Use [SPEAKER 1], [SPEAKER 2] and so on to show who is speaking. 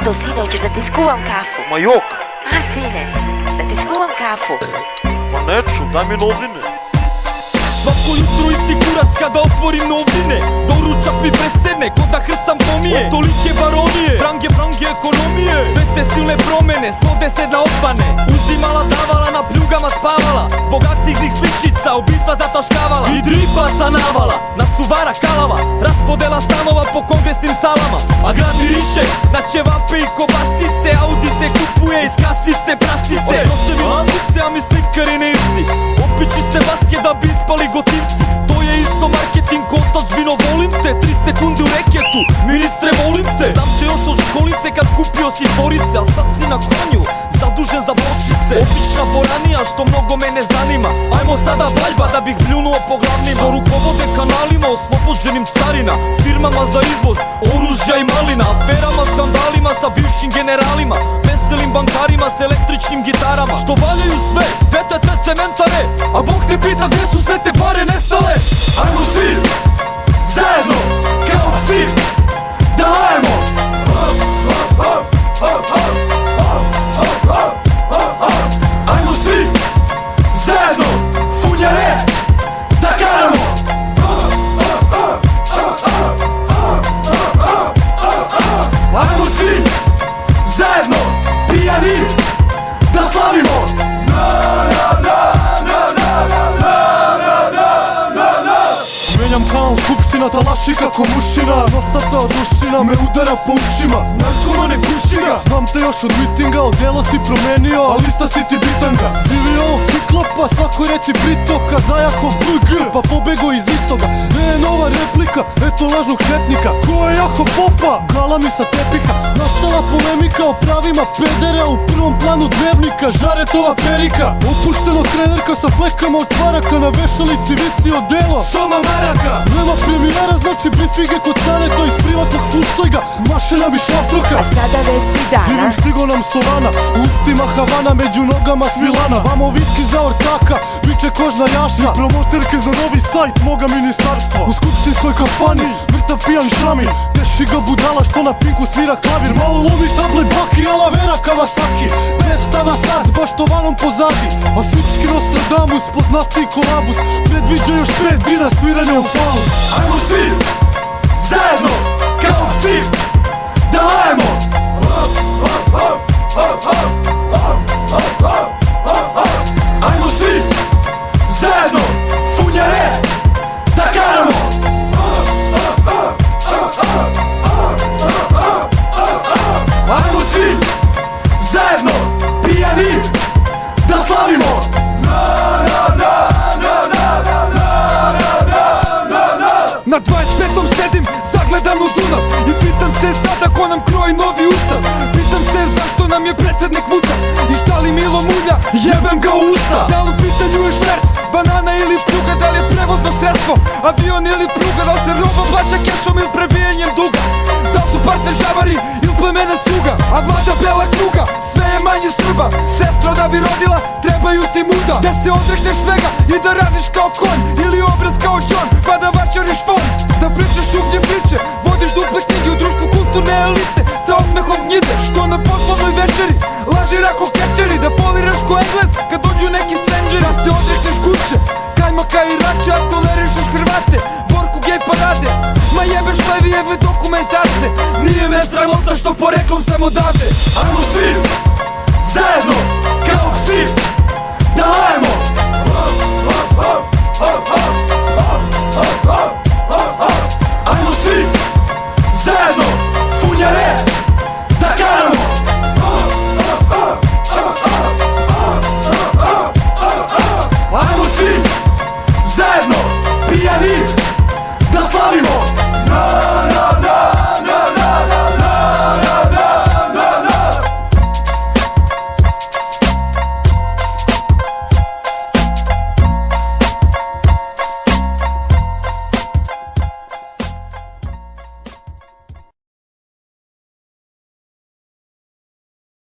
[SPEAKER 1] Rado, sine, hoćeš da ti skuvam kafu?
[SPEAKER 2] Ma jok,
[SPEAKER 1] A, sine, da ti skuvam kafu?
[SPEAKER 2] ma neću, daj mi novine.
[SPEAKER 3] Svako jutro isti kurac kada otvorim novine. Doručak mi presene, ko da hrsam pomije. Od tolike baronije, frange ekonomije. Sve te silne promene, svode se na odbane. Uzimala, davala, na pljugama spavala. Zbog akcijnih sličica, ubistva zataškavala. I dripaca navala, nasuvara kalava. Raspodela stanova po kongresnim salama. A grad miriše na ćevape i kobasice. Audi se kupuje iz kasice, prasice. Ostavi lasice, a mi slikari nivci. Opiči se maske da bi ispali gotivci. To je isto marketing, kotač vino volim te. 3 sekunde u reketu, ministre volim te. Znam te još od školice kad kupio si borice. Al sad si na konju, zadužen za bočice. Obična boranija što mnogo mene zanima. Ajmo sada valjba da bih pljunuo po glavnima. Što rukovode kanalima oslobođenim carina. Firmama za izvoz, oružja i malina. Aferama, skandalima sa bivšim generalima. Veselim bankarima s električnim gitarama. Što valjaju sve, PTT cementare. A Bog te pita gdje su sve te pare nestale.
[SPEAKER 4] Ajmo svi, zajedno, kao psi, da lajemo. Ajmo svi, zajedno, funjare, da karamo. Ajmo svi, zajedno, pijani, da slavimo.
[SPEAKER 5] Menjam kanal, skupština talaši kako mušina. Nosata od ušina me udara po ušima.
[SPEAKER 3] Narkomane kušina.
[SPEAKER 5] Znam te još od mitinga, odjelo si promenio, a lista si ti bitanga. Divi ovog kiklopa, svako reći pritoka. Zajakov BG, pa pobego iz istoga. Ne je nova replika, eto lažnog četnika. Ko je Jaho Popa? Gala mi sa tepiha. Nastala polemika o pravima pedera. U prvom planu dnevnika, Žaretova perika. Opušteno trenerka sa flekama od kvaraka. Na vešalici visi odelo
[SPEAKER 3] Soma Maraka.
[SPEAKER 5] Nema premijera, znači brifige kod Caneta iz privatnog futsliga. Mašina mi šlafroka.
[SPEAKER 1] A sada vesti dana.
[SPEAKER 5] Divim stigo nam Solana, u ustima Havana, među nogama Svilana. Vamo viski za ortaka, biće kožna jaša. I promoterke za novi sajt moga ministarstva. U skupštinskoj kafani, mrtav pijan šami. Teši ga budala što na pinku svira klavir. Malo lomi štable baki, ala vera Kawasaki. Prestava sad, baš tovanom pozadi. A srpski Nostradamus, poznati kolabus. Predviđa još 5 dina sviranja u falus.
[SPEAKER 4] Ajmo svi, zajedno, kao psi, da lajemo. Ajmo svi, zajedno, funjare, da karamo. Ajmo svi, zajedno, pijani, da slavimo.
[SPEAKER 3] Na 25. sedim, zagledan u Dunav. I pitam se sada ko nam kroji novi ustav. Pitam se zašto nam je predsjednik muta. I šta li Milo mulja, jebem ga u usta. Da li u pitanju je šverc, banana ili pljuga. Da li je prevozno sredstvo, avion ili pruga. Da li se roba plaća kešom ili prebijanjem duga. Da li su partner žavari ili plemena sluga. A vlada bela kruga, sve je manje Srba. Sestro da bi rodila, trebaju ti muda. Da se odrešneš svega i da radiš kao konj. Ili obraz kao John, pa da vačariš fon. Da pričaš ugnje priče, vodiš duple knjige. U društvu kulturne elite, sa osmehom gnjide. Što na poslovnoj večeri, laži rako kečeri. Da foliraš ko Engles, kad dođu neki strangeri. Da se odrešneš Guće, Kajmaka i Rača. A tolerišeš Hrvate, Borku gej parade. Ma jebeš Levijeve dokumentarce. Nije me sramota što poreklom sam odavde.
[SPEAKER 4] Ajmo svi, zajedno, kao psi, da lajemo.